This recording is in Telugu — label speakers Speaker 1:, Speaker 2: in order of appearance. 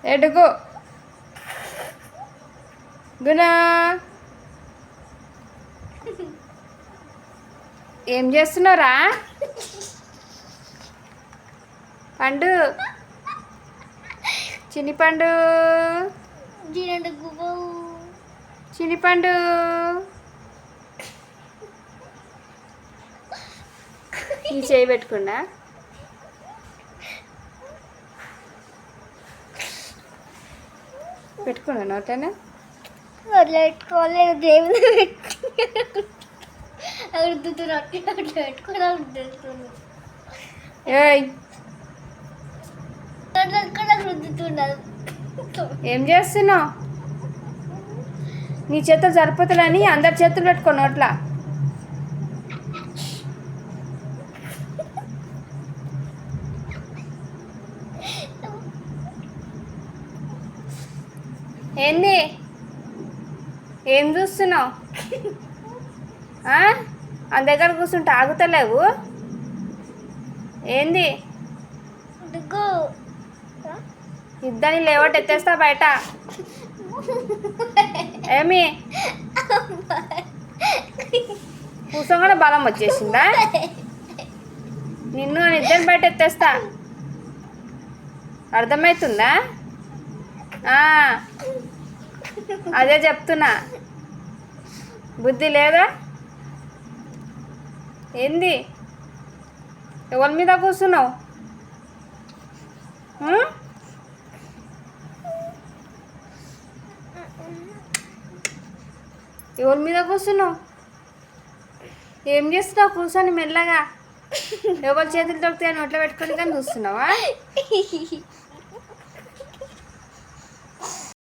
Speaker 1: ఎడుగు గునా ఏం చేస్తున్నారా పండు చిన్ని పండు చిన్ని పండు ఈ చేయి పెట్టుకున్నా పెట్టుకున్నా నోటనే
Speaker 2: పెట్టుకోలేదు దేవుని పెట్టుకున్నా
Speaker 1: ఏయ్
Speaker 2: రుద్దుతున్నారు.
Speaker 1: ఏం చేస్తున్నావు నీ చేతులు సరిపోతుందని అందరి చేతులు పెట్టుకో నోట్లా ఏంది ఏం చూస్తున్నావు ఆ దగ్గర కూర్చుంటే ఆగుతలేవు ఏంది ఇద్దరిని లేవట్ ఎత్తేస్తా బయట ఏమి కూర్చోగానే బలం వచ్చేసిందా నిన్ను అని ఇద్దరిని బయట ఎత్తేస్తా అర్థమవుతుందా అదే చెప్తున్నా బుద్ధి లేదా ఏంది ఎవరి మీద కూర్చున్నావు ఎవరి మీద కూర్చున్నావు ఏం చేస్తున్నావు కూర్చొని మెల్లగా ఎవరి చేతులు దొరికితే నోట్లో పెట్టుకొని కానీ చూస్తున్నావా